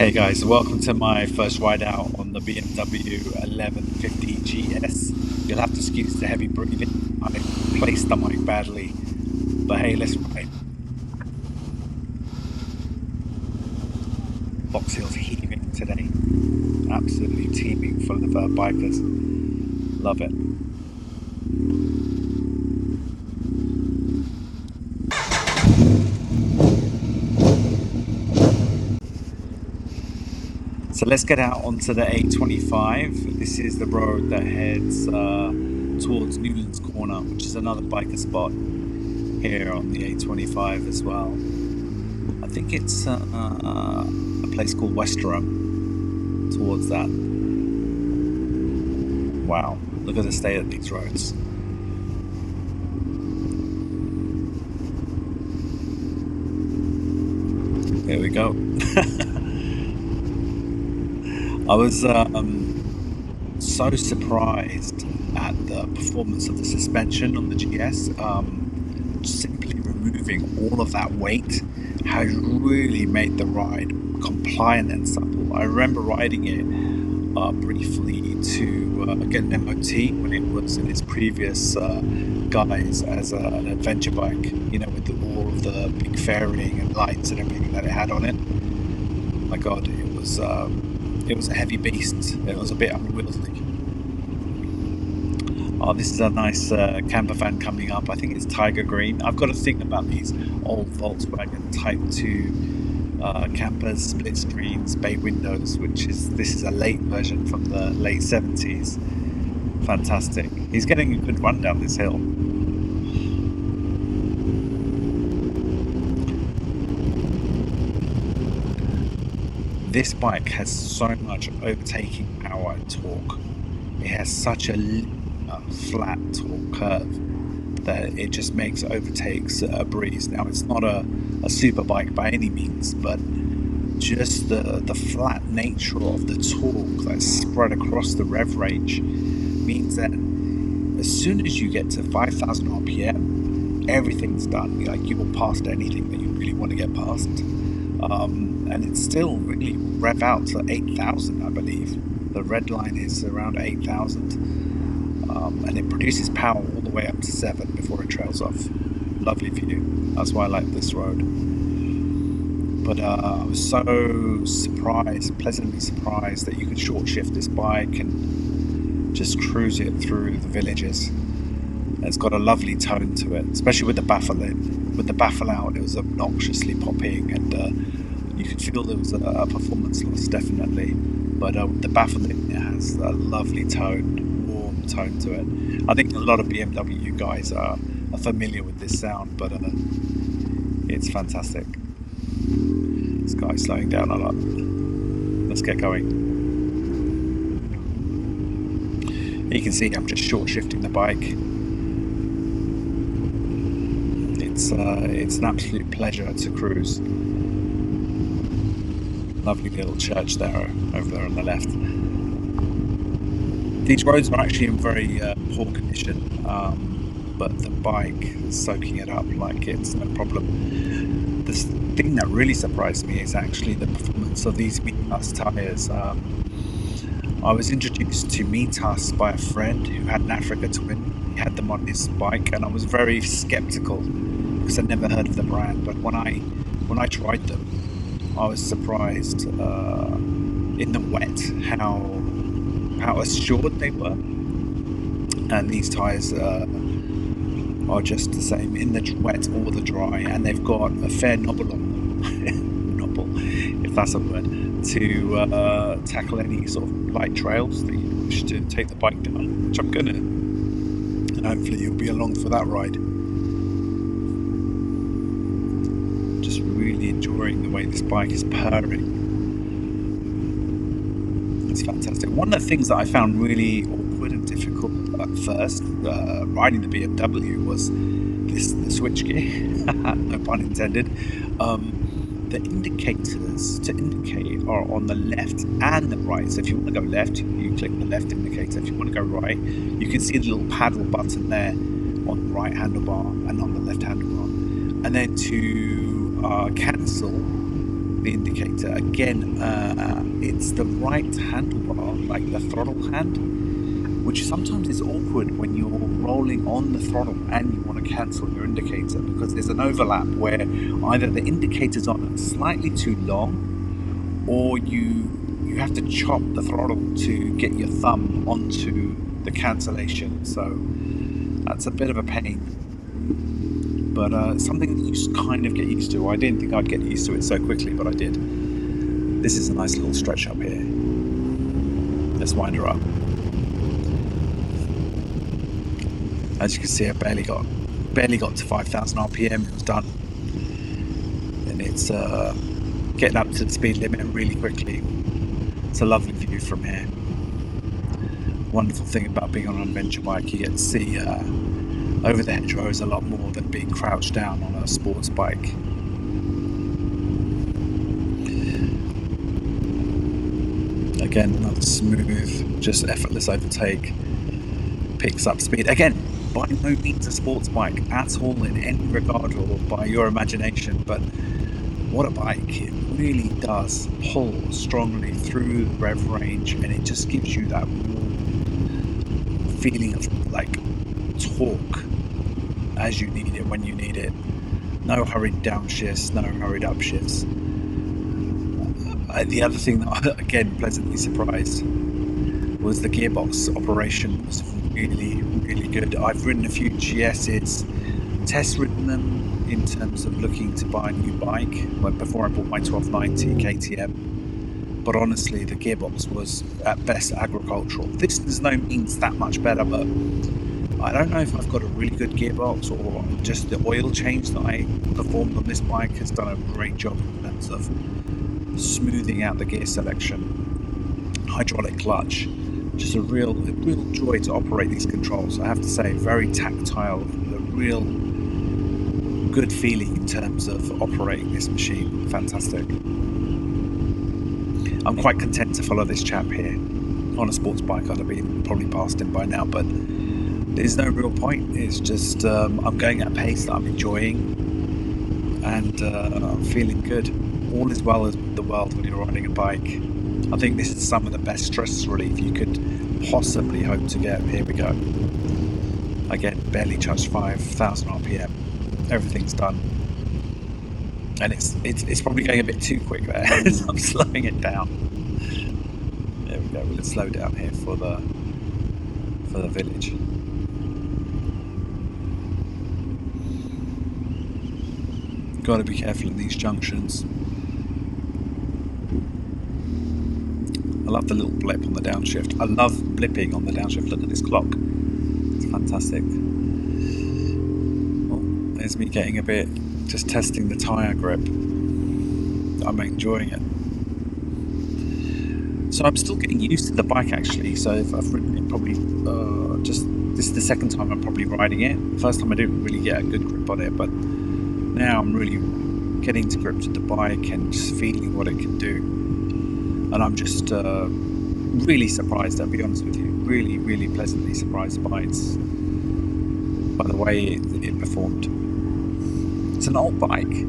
Hey guys, welcome to my first ride out on the BMW 1150GS. You'll have to excuse the heavy breathing. I placed the mic badly, but hey, let's ride. Box Hill's heaving today. Absolutely teeming full of bikers. Love it. So let's get out onto the A25. This is the road that heads towards Newlands Corner, which is another biker spot here on the A25 as well. I think it's a place called Westerham towards that. Wow, look at the state of these roads. There we go. I was so surprised at the performance of the suspension on the GS. Simply removing all of that weight has really made the ride compliant and supple. I remember riding it briefly to get an MOT when it was in its previous guise as an adventure bike, you know, with all of the big fairing and lights and everything that it had on it. My God, it was a heavy beast. It was a bit unwieldy. Oh, this is a nice camper van coming up. I think it's tiger green. I've got a thing about these old Volkswagen Type 2 campers, split screens, bay windows, this is a late version from the late 70s. Fantastic. He's getting a good run down this hill. This bike has so much overtaking power and torque. It has such a flat torque curve that it just makes overtakes a breeze. Now, it's not a super bike by any means, but just the flat nature of the torque that's spread across the rev range means that as soon as you get to 5,000 RPM, everything's done. Like, you will pass anything that you really want to get past. And it's still really rev out to 8,000, I believe. The red line is around 8,000. And it produces power all the way up to 7 before it trails off. Lovely view. That's why I like this road. But I was so pleasantly surprised that you could short shift this bike and just cruise it through the villages. It's got a lovely tone to it, especially with the baffle in. With the baffle out, it was obnoxiously popping, and you could feel there was a performance loss, definitely. But with the baffle in, it has a lovely tone, warm tone to it. I think a lot of BMW guys are familiar with this sound, but it's fantastic. This guy's slowing down a lot. Let's get going. You can see I'm just short shifting the bike. It's an absolute pleasure to cruise. Lovely little church there, over there on the left. These roads are actually in very poor condition, but the bike is soaking it up like it's no problem. The thing that really surprised me is actually the performance of these Mitas tyres. I was introduced to Mitas by a friend who had an Africa Twin. He had them on his bike, and I was very skeptical because I'd never heard of the brand. But when I tried them, I was surprised in the wet how assured they were. And these tyres are just the same in the wet or the dry, and they've got a fair knobble on them, knobble, if that's a word, to tackle any sort of light trails that you wish to take the bike down, which I'm gonna. And hopefully you'll be along for that ride. Just really enjoying the way this bike is purring. It's fantastic. One of the things that I found really awkward and difficult at first riding the BMW was the switchgear, no pun intended. The indicators to indicate are on the left and the right. So if you want to go left, you click the left indicator. If you want to go right, you can see the little paddle button there on the right handlebar and on the left handlebar. And then to cancel, the indicator. Again, it's the right handlebar, like the throttle hand, which sometimes is awkward when you're rolling on the throttle and you want to cancel your indicator, because there's an overlap where either the indicator's on slightly too long, or you have to chop the throttle to get your thumb onto the cancellation. So that's a bit of a pain, but something that you kind of get used to. I didn't think I'd get used to it so quickly, but I did. This is a nice little stretch up here. Let's wind her up. As you can see, I barely got to 5,000 RPM. It was done, and it's getting up to the speed limit really quickly. It's a lovely view from here. Wonderful thing about being on an adventure bike, you get to see over the hedgerows a lot more than being crouched down on a sports bike. Again, another smooth, just effortless overtake. Picks up speed. Again, by no means a sports bike at all in any regard or by your imagination, but what a bike. It really does pull strongly through the rev range, and it just gives you that feeling of like torque as you need it, when you need it. No hurried downshifts, no hurried upshifts. The other thing that I, again, pleasantly surprised was the gearbox operation was really, really good. I've ridden a few GS's, test ridden them in terms of looking to buy a new bike before I bought my 1290 KTM. But honestly, the gearbox was at best agricultural. This is no means that much better, but I don't know if I've got a really good gearbox or just the oil change that I performed on this bike has done a great job in terms of smoothing out the gear selection. Hydraulic clutch, just a real joy to operate these controls. I have to say, very tactile, a real good feeling in terms of operating this machine. Fantastic. I'm quite content to follow this chap here. On a sports bike, I'd have been probably past him by now, but there's no real point. It's just I'm going at a pace that I'm enjoying, and I'm feeling good. All is well as the world when you're riding a bike. I think this is some of the best stress relief you could possibly hope to get. Here we go. Again, barely touched 5,000 RPM. Everything's done, and it's probably going a bit too quick there. So I'm slowing it down. There we go. We'll slow down here for the village. Got to be careful in these junctions. I love the little blip on the downshift. I love blipping on the downshift. Look at this clock. It's fantastic. Oh, there's me getting a bit, just testing the tyre grip. I'm enjoying it. So I'm still getting used to the bike actually. So if I've ridden it probably this is the second time I'm probably riding it. The first time I didn't really get a good grip on it, but now I'm really getting to grips with the bike and just feeling what it can do. And I'm just really surprised, I'll be honest with you. Really, really pleasantly surprised by the way it performed. It's an old bike.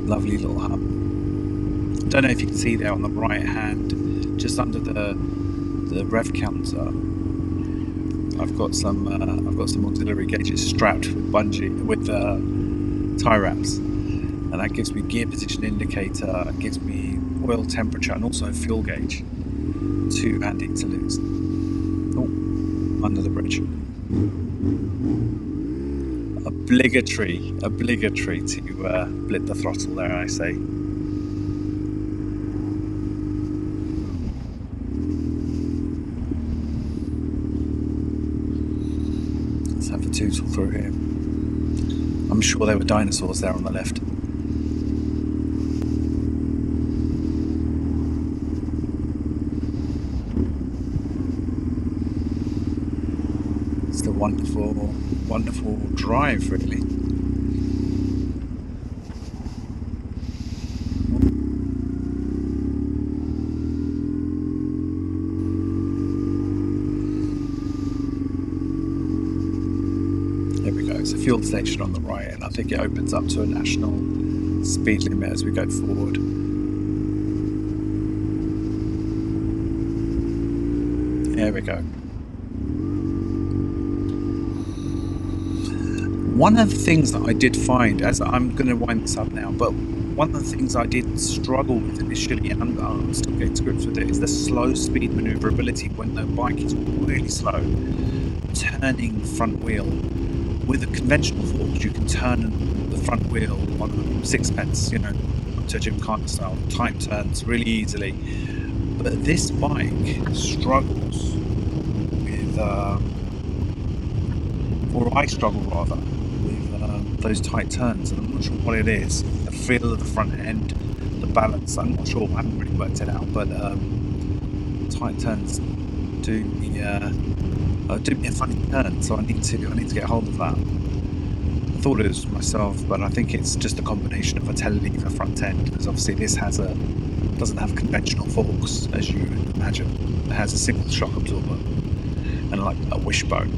Lovely little hub. Don't know if you can see there on the right hand, just under the rev counter, I've got some auxiliary gauges strapped with tie wraps, and that gives me gear position indicator, it gives me oil temperature, and also fuel gauge. Two handy interludes. Oh, under the bridge. Obligatory to blip the throttle there, I say. Let's have a tootle through here. I'm sure there were dinosaurs there on the left. It's a wonderful, wonderful drive, really. There we go. It's a fuel station on the right, and I think it opens up to a national speed limit as we go forward. There we go. One of the things that I did find, as I'm going to wind this up now, but one of the things I did struggle with initially, and I'm still getting to grips with it, is the slow speed manoeuvrability when the bike is really slow. Turning front wheel. With a conventional forks, you can turn the front wheel on a sixpence, you know, to gymkhana style, tight turns really easily. But this bike struggles with, or I struggle rather, with those tight turns, and I'm not sure what it is. The feel of the front end, the balance, I'm not sure, I haven't really worked it out, but tight turns do me a funny turn, so I need to get hold of that. I thought it was myself, but I think it's just a combination of a telelever front end, because obviously this doesn't have conventional forks, as you would imagine. It has a single shock absorber and like a wishbone.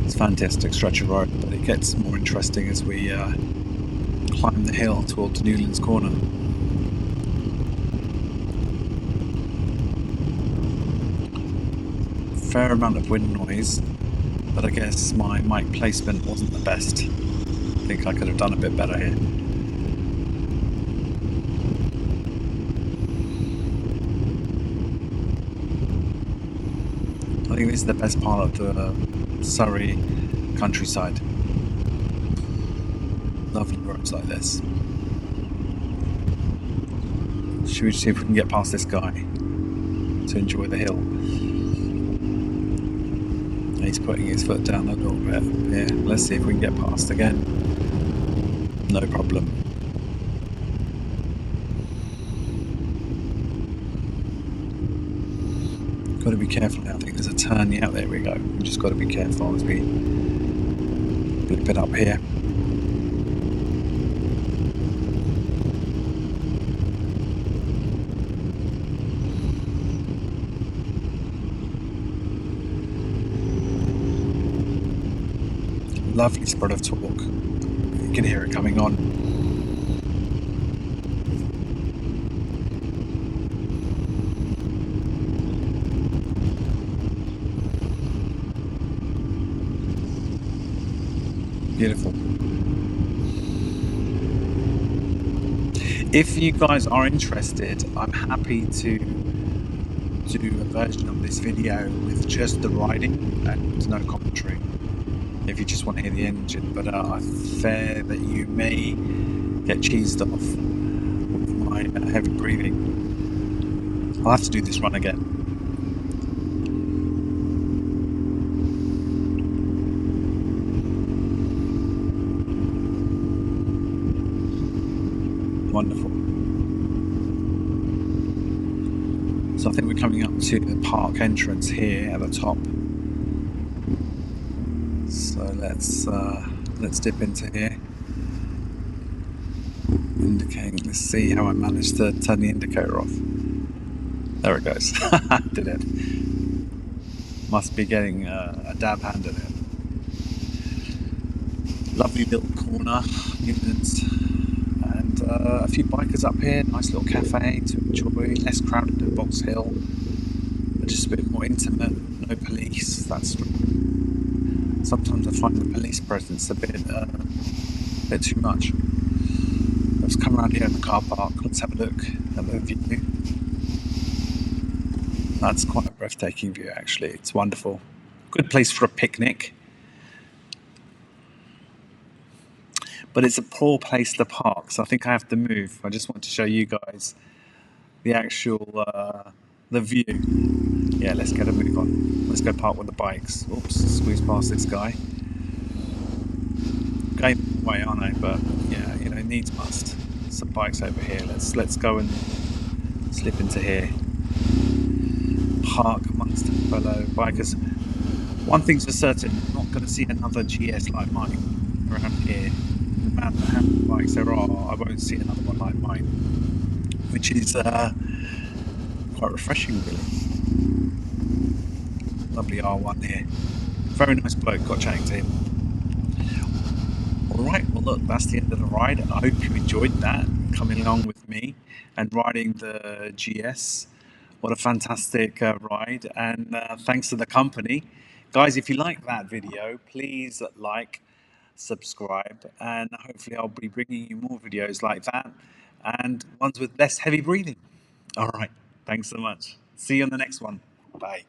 It's fantastic stretch of road, but it gets more interesting as we climb the hill towards Newlands Corner. Fair amount of wind noise, but I guess my mic placement wasn't the best. I think I could have done a bit better here. I think this is the best part of the Surrey countryside. Lovely roads like this. Should we see if we can get past this guy to enjoy the hill? He's putting his foot down a little bit. Yeah, let's see if we can get past again. No problem. Got to be careful now. I think there's a turn. Yeah, there we go. We just got to be careful as we blip it up here. Lovely spread of torque. You can hear it coming on. Beautiful. If you guys are interested, I'm happy to do a version of this video with just the riding and no commentary, if you just want to hear the engine, but I fear that you may get cheesed off with my heavy breathing. I'll have to do this run again. Wonderful. So I think we're coming up to the park entrance here at the top. So let's dip into here. Indicating. Let's see how I managed to turn the indicator off. There it goes. Did it? Must be getting a dab hand at it. Lovely little corner, Newlands, and a few bikers up here. Nice little cafe to enjoy. Less crowded than Box Hill, but just a bit more intimate. No police. That's. Sometimes I find the police presence a bit too much. Let's come around here in the car park. Let's have a look at the view. That's quite a breathtaking view, actually. It's wonderful. Good place for a picnic. But it's a poor place to park, so I think I have to move. I just want to show you guys the actual the view. Yeah, let's get a move on. Let's go park with the bikes. Oops, squeeze past this guy. Going the way, aren't I? But yeah, you know, needs must. Some bikes over here. Let's go and slip into here. Park amongst the fellow bikers. One thing's for certain, I'm not going to see another GS like mine around here. No matter how many bikes there are, I won't see another one like mine, which is quite refreshing, really. Lovely R1 here. Very nice bloke, got chatting to him. Alright, well look, that's the end of the ride. I hope you enjoyed that, coming along with me and riding the GS. What a fantastic ride, and thanks to the company. Guys, if you like that video, please like, subscribe, and hopefully I'll be bringing you more videos like that, and ones with less heavy breathing. Alright, thanks so much. See you on the next one. Bye.